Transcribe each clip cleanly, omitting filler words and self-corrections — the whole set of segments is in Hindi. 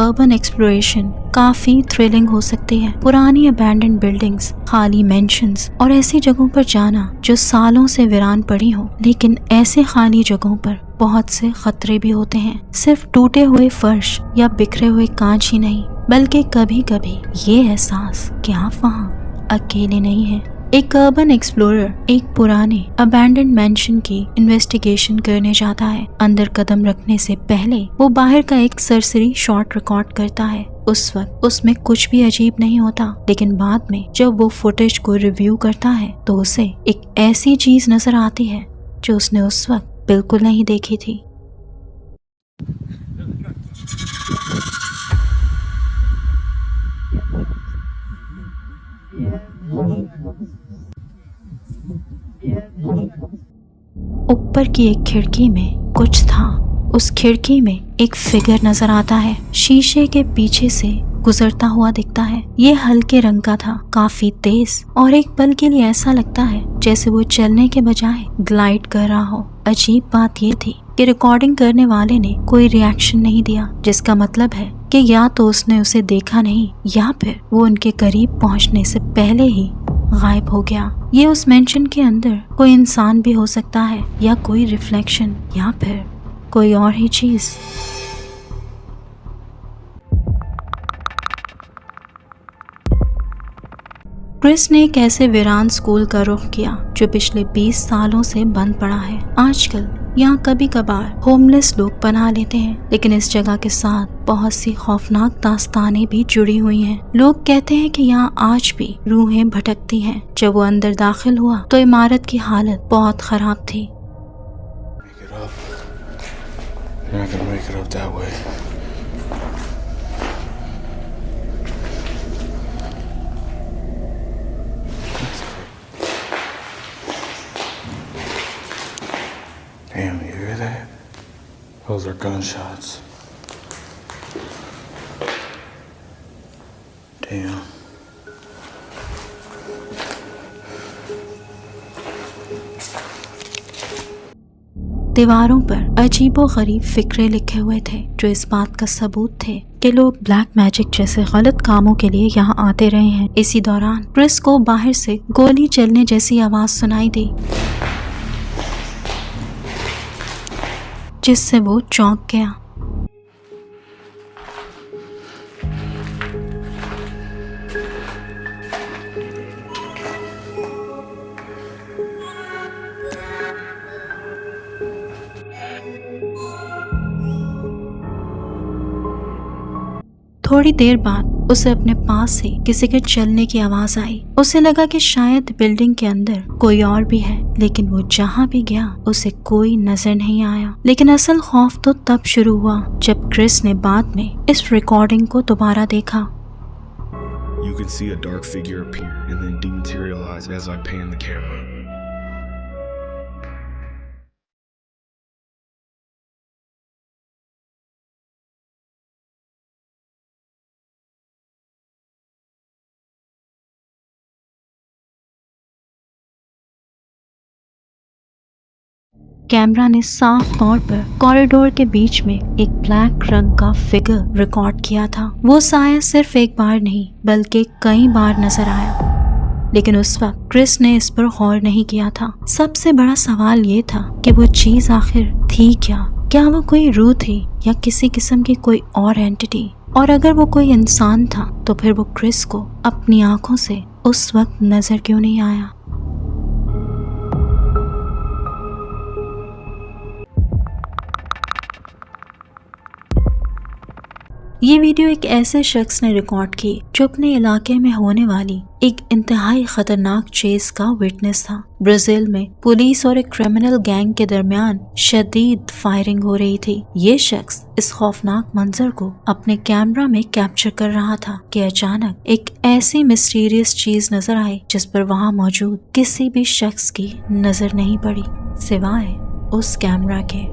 अर्बन एक्सप्लोरेशन काफी थ्रिलिंग हो सकती है। पुरानी अबैंडन्ड बिल्डिंग्स, खाली मेंशंस और ऐसी जगहों पर जाना जो सालों से वीरान पड़ी हो। लेकिन ऐसे खाली जगहों पर बहुत से खतरे भी होते हैं। सिर्फ टूटे हुए फर्श या बिखरे हुए कांच ही नहीं, बल्कि कभी कभी ये एहसास कि आप वहाँ अकेले नहीं हैं। एक अर्बन एक्सप्लोरर एक पुराने अबैंडन्ड मैंशन की इन्वेस्टिगेशन करने जाता है। अंदर कदम रखने से पहले वो बाहर का एक सरसरी शॉट रिकॉर्ड करता है। उस वक्त उसमें कुछ भी अजीब नहीं होता, लेकिन बाद में जब वो फुटेज को रिव्यू करता है तो उसे एक ऐसी चीज नजर आती है जो उसने उस वक्त बिल्कुल नहीं देखी थी। ऊपर की एक खिड़की में कुछ था। उस खिड़की में एक फिगर नजर आता है, शीशे के पीछे से गुजरता हुआ दिखता है। ये हल्के रंग का था, काफी तेज, और एक पल के लिए ऐसा लगता है जैसे वो चलने के बजाय ग्लाइड कर रहा हो। अजीब बात ये थी कि रिकॉर्डिंग करने वाले ने कोई रिएक्शन नहीं दिया, जिसका मतलब है कि या तो उसने उसे देखा नहीं या फिर वो उनके करीब पहुंचने से पहले ही गायब हो गया। ये उस मेंशन के अंदर कोई इंसान भी हो सकता है, या कोई रिफ्लेक्शन, या फिर कोई और ही चीज। क्रिस ने एक ऐसे वीरान स्कूल का रुख किया जो पिछले 20 सालों से बंद पड़ा है। आजकल यहाँ कभी कभार होमलेस लोग पनाह लेते हैं, लेकिन इस जगह के साथ बहुत सी खौफनाक दास्तानें भी जुड़ी हुई हैं। लोग कहते हैं कि यहाँ आज भी रूहें भटकती हैं। जब वो अंदर दाखिल हुआ तो इमारत की हालत बहुत खराब थी। Damn, you hear that? Those are gunshots. Damn. दीवारों पर अजीबोगरीब फिक्रे लिखे हुए थे जो इस बात का सबूत थे कि लोग ब्लैक मैजिक जैसे गलत कामों के लिए यहाँ आते रहे हैं। इसी दौरान क्रिस को बाहर से गोली चलने जैसी आवाज सुनाई दी, जिससे वो चौंक गया। थोड़ी देर बाद उसे अपने पास से किसी के चलने की आवाज आई। उसे लगा कि शायद बिल्डिंग के अंदर कोई और भी है, लेकिन वो जहाँ भी गया उसे कोई नजर नहीं आया। लेकिन असल खौफ तो तब शुरू हुआ जब क्रिस ने बाद में इस रिकॉर्डिंग को दोबारा देखा। You can see a dark figure appear and then dematerialize as I pan the camera. Camera ने साफ तौर पर कॉरिडोर के बीच में एक ब्लैक रंग का फिगर रिकॉर्ड किया था। वो साया सिर्फ एक बार नहीं बल्कि कई बार नजर आया, लेकिन उस वक्त क्रिस ने इस पर गौर नहीं किया था। सबसे बड़ा सवाल ये था कि वो चीज आखिर थी क्या? क्या वो कोई रूह थी या किसी किस्म की कोई और एंटिटी? और अगर वो कोई इंसान था तो फिर वो क्रिस को अपनी आंखों से उस वक्त नजर क्यों नहीं आया? ये वीडियो एक ऐसे शख्स ने रिकॉर्ड की जो अपने इलाके में होने वाली एक इंतहाई खतरनाक चेस का विटनेस था। ब्राजील में पुलिस और एक क्रिमिनल गैंग के दरमियान शदीद फायरिंग हो रही थी। ये शख्स इस खौफनाक मंजर को अपने कैमरा में कैप्चर कर रहा था कि अचानक एक ऐसी मिस्टीरियस चीज नजर आई जिस पर वहां मौजूद किसी भी शख्स की नजर नहीं पड़ी सिवाय उस कैमरा के।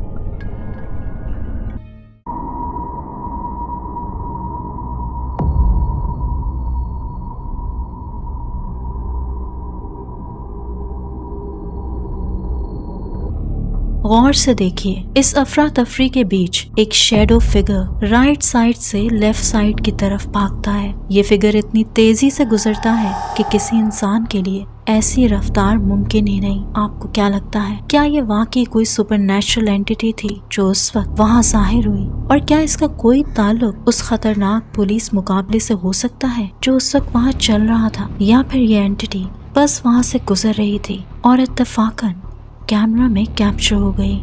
गौर से देखिए, इस अफरा तफरी के बीच एक शेडो फिगर राइट साइड से लेफ्ट साइड की तरफ भागता है। ये फिगर इतनी तेजी से गुजरता है कि किसी इंसान के लिए ऐसी रफ्तार मुमकिन ही नहीं। आपको क्या लगता है, क्या ये वाकई कोई सुपरनैचुरल एंटिटी थी जो उस वक्त वहाँ जाहिर हुई? और क्या इसका कोई ताल्लुक उस खतरनाक पुलिस मुकाबले से हो सकता है जो उस वक्त वहाँ चल रहा था, या फिर ये एंटिटी बस वहाँ से गुजर रही थी और इत्तेफाकन कैमरा में कैप्चर हो गई?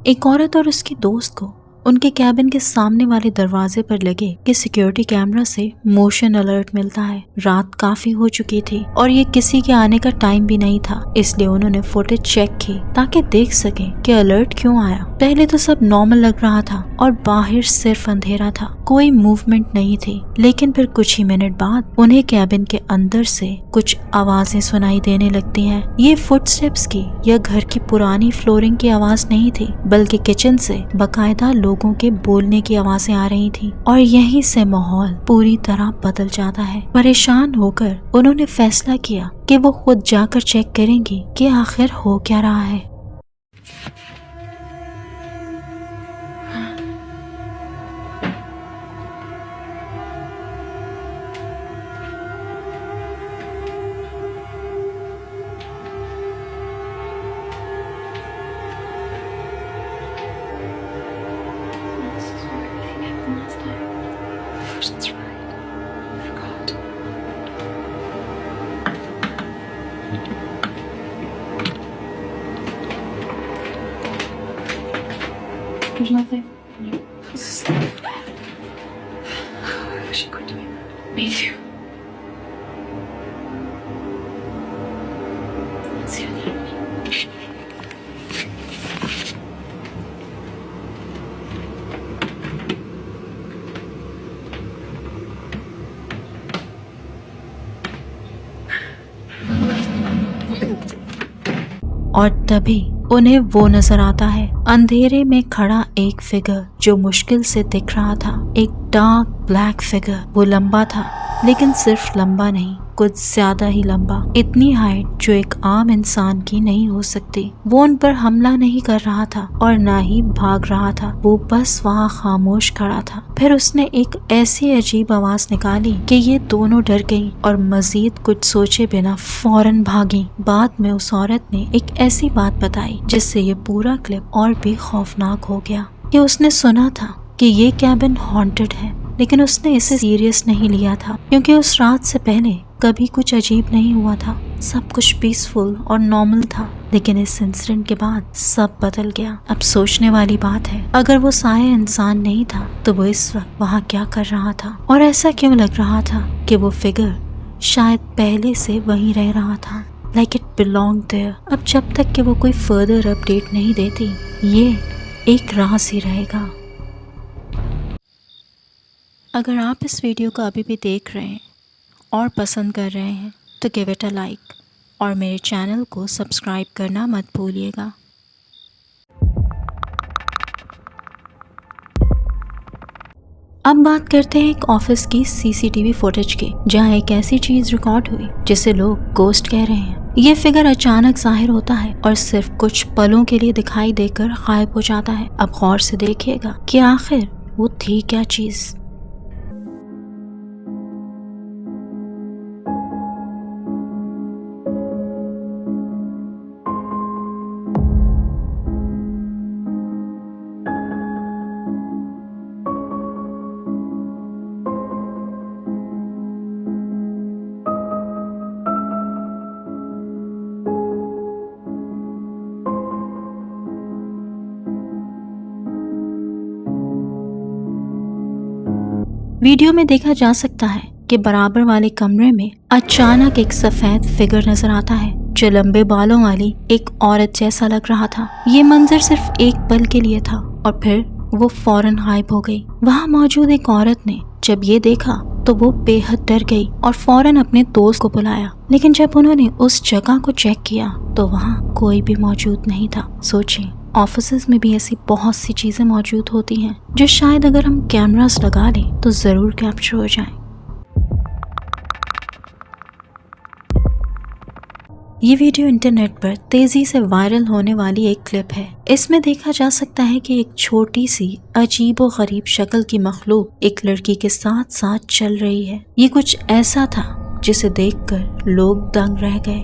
एक औरत और उसकी दोस्त को उनके कैबिन के सामने वाले दरवाजे पर लगे कि सिक्योरिटी कैमरा से मोशन अलर्ट मिलता है। रात काफी हो चुकी थी और ये किसी के आने का टाइम भी नहीं था, इसलिए उन्होंने फुटेज चेक की ताकि देख सके कि अलर्ट क्यों आया। पहले तो सब नॉर्मल लग रहा था और बाहर सिर्फ अंधेरा था, कोई मूवमेंट नहीं थी। लेकिन फिर कुछ ही मिनट बाद उन्हें कैबिन के अंदर से कुछ आवाजें सुनाई देने लगती हैं। ये फुटस्टेप्स की या घर की पुरानी फ्लोरिंग की आवाज नहीं थी, बल्कि किचन से बाकायदा लोगों के बोलने की आवाजें आ रही थी। और यहीं से माहौल पूरी तरह बदल जाता है। परेशान होकर उन्होंने फैसला किया कि वो खुद जाकर चेक करेंगी कि आखिर हो क्या रहा है। There's nothing. I wish you could do it. Me too. Let's see what happens. और तभी उन्हें वो नजर आता है, अंधेरे में खड़ा एक फिगर जो मुश्किल से दिख रहा था। एक डार्क ब्लैक फिगर। वो लंबा था, लेकिन सिर्फ लंबा नहीं, कुछ ज्यादा ही लंबा। इतनी हाइट जो एक आम इंसान की नहीं हो सकती। वो उन पर हमला नहीं कर रहा था और ना ही भाग रहा था, वो बस वहाँ खामोश खड़ा था। फिर उसने एक ऐसी अजीब आवाज निकाली कि ये दोनों डर गईं और मजीद कुछ सोचे बिना फौरन भागी। बाद में उस औरत ने एक ऐसी बात बताई जिससे ये पूरा क्लिप और भी खौफनाक हो गया कि उसने सुना था कि ये कैबिन हॉन्टेड है, लेकिन उसने इसे सीरियस नहीं लिया था क्योंकि उस रात से पहले कभी कुछ अजीब नहीं हुआ था। सब कुछ पीसफुल और नॉर्मल था। लेकिन इस इंसिडेंट के बाद सब बदल गया। अब सोचने वाली बात है, अगर वो साया इंसान नहीं था तो वो इस वक्त वहाँ क्या कर रहा था? और ऐसा क्यों लग रहा था कि वो फिगर शायद पहले से वहीं रह रहा था, लाइक इट बिलोंग देयर। अब जब तक कि वो कोई फर्दर अपडेट नहीं देती, ये एक राज ही रहेगा। अगर आप इस वीडियो को अभी भी देख रहे हैं और पसंद कर रहे हैं तो गिव इट अ लाइक और मेरे चैनल को सब्सक्राइब करना मत भूलिएगा। अब बात करते हैं एक ऑफिस की सीसीटीवी फुटेज की, जहां एक ऐसी चीज रिकॉर्ड हुई जिसे लोग गोस्ट कह रहे हैं। ये फिगर अचानक जाहिर होता है और सिर्फ कुछ पलों के लिए दिखाई देकर गायब हो जाता है। अब गौर से देखिएगा कि आखिर वो थी क्या चीज। वीडियो में देखा जा सकता है कि बराबर वाले कमरे में अचानक एक सफेद फिगर नजर आता है जो लंबे बालों वाली एक औरत जैसा लग रहा था। ये मंजर सिर्फ एक पल के लिए था और फिर वो फौरन गायब हो गई। वहाँ मौजूद एक औरत ने जब ये देखा तो वो बेहद डर गई और फौरन अपने दोस्त को बुलाया। लेकिन जब उन्होंने उस जगह को चेक किया तो वहाँ कोई भी मौजूद नहीं था। सोचिए, ऑफिसेज में भी ऐसी बहुत सी चीजें मौजूद होती हैं जो शायद अगर हम कैमरास लगा लें तो जरूर कैप्चर हो जाएं। ये वीडियो इंटरनेट पर तेजी से वायरल होने वाली एक क्लिप है। इसमें देखा जा सकता है कि एक छोटी सी अजीबो गरीब शक्ल की मखलूक एक लड़की के साथ साथ चल रही है। ये कुछ ऐसा था जिसे देखकर लोग दंग रह गए।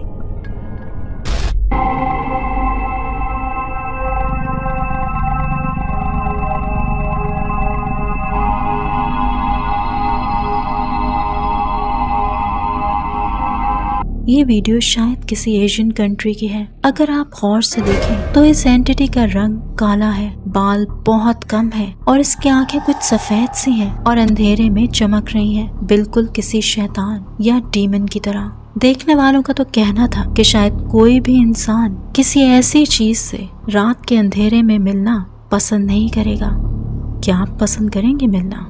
ये वीडियो शायद किसी एशियन कंट्री की है। अगर आप गौर से देखें तो इस एंटिटी का रंग काला है, बाल बहुत कम है और इसकी आंखें कुछ सफेद सी हैं और अंधेरे में चमक रही हैं, बिल्कुल किसी शैतान या डीमन की तरह। देखने वालों का तो कहना था कि शायद कोई भी इंसान किसी ऐसी चीज से रात के अंधेरे में मिलना पसंद नहीं करेगा। क्या आप पसंद करेंगे मिलना?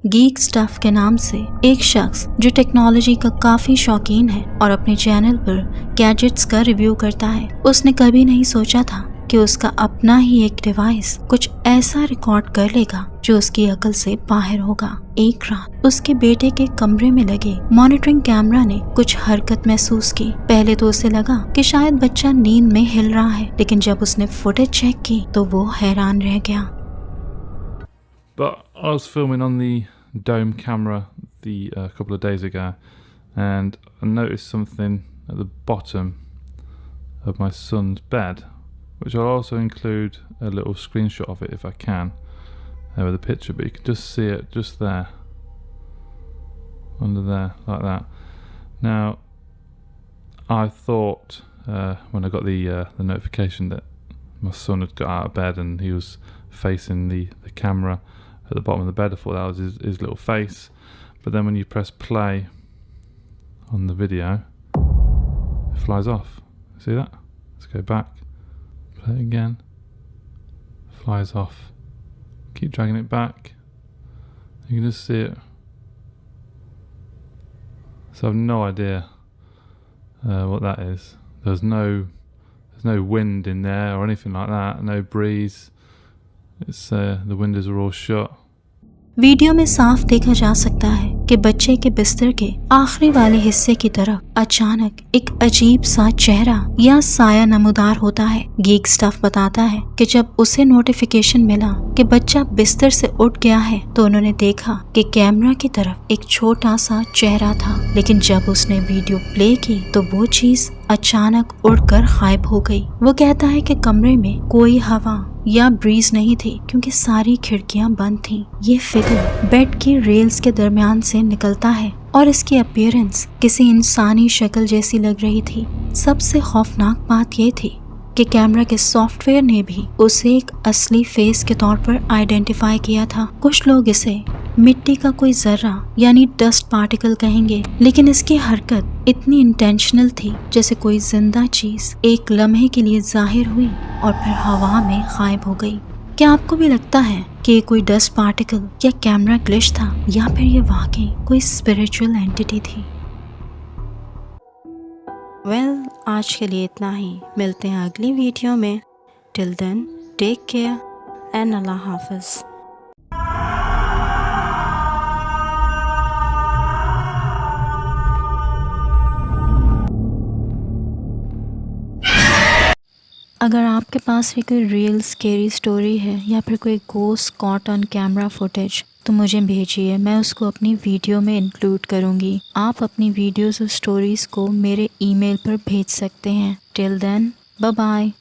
गीक स्टफ के नाम से एक शख्स जो टेक्नोलॉजी का काफी शौकीन है और अपने चैनल पर गैजेट्स का रिव्यू करता है, उसने कभी नहीं सोचा था कि उसका अपना ही एक डिवाइस कुछ ऐसा रिकॉर्ड कर लेगा जो उसकी अकल से बाहर होगा। एक रात उसके बेटे के कमरे में लगे मॉनिटरिंग कैमरा ने कुछ हरकत महसूस की। पहले तो उसे लगा कि शायद बच्चा नींद में हिल रहा है, लेकिन जब उसने फुटेज चेक की तो वो हैरान रह गया। But I was filming on the dome camera a couple of days ago, and I noticed something at the bottom of my son's bed, which I'll also include a little screenshot of it if I can with a picture, but you can just see it just there, under there, like that. Now, I thought when I got the notification that my son had got out of bed and he was facing the camera at the bottom of the bed, I thought that was his little face. But then when you press play on the video, it flies off. See that? Let's go back. Play it again. Flies off. Keep dragging it back. You can just see it. So I've no idea what that is. There's no wind in there or anything like that. No breeze. It's the windows are all shut. Video में साफ देखा जा सकता है कि बच्चे के बिस्तर के आखिरी वाले हिस्से की तरफ अचानक एक अजीब सा चेहरा या साया नमूदार होता है। गीक स्टफ बताता है कि जब उसे नोटिफिकेशन मिला कि बच्चा बिस्तर से उठ गया है तो उन्होंने देखा कि कैमरा की तरफ एक छोटा सा चेहरा था, लेकिन जब उसने वीडियो प्ले की तो वो चीज अचानक उड़कर गायब हो गई। वो कहता है कि कमरे में कोई हवा या ब्रीज नहीं थी क्योंकि सारी खिड़कियां बंद थीं। ये फिगर बेड की रेल्स के दरमियान से निकलता है और इसकी अपीयरेंस किसी इंसानी शक्ल जैसी लग रही थी। सबसे खौफनाक बात ये थी कि कैमरा के सॉफ्टवेयर ने भी उसे एक असली फेस के तौर पर आइडेंटिफाई किया था। कुछ लोग इसे मिट्टी का कोई जर्रा यानी डस्ट पार्टिकल कहेंगे, लेकिन इसकी हरकत इतनी इंटेंशनल थी जैसे कोई जिंदा चीज एक लम्हे के लिए जाहिर हुई और फिर हवा में गायब हो गई। क्या आपको भी लगता है कि ये कोई डस्ट पार्टिकल या कैमरा ग्लिच था या फिर ये वाकई कोई स्पिरिचुअल एंटिटी थी? वेल, आज के लिए इतना ही। मिलते हैं अगली वीडियो में। Till then, take care and Allah हाफिज। अगर आपके पास भी कोई रियल स्केरी स्टोरी है या फिर कोई ghost caught on camera footage तो मुझे भेजिए, मैं उसको अपनी वीडियो में इंक्लूड करूँगी। आप अपनी वीडियोस और स्टोरीज़ को मेरे ईमेल पर भेज सकते हैं। Till then, bye bye.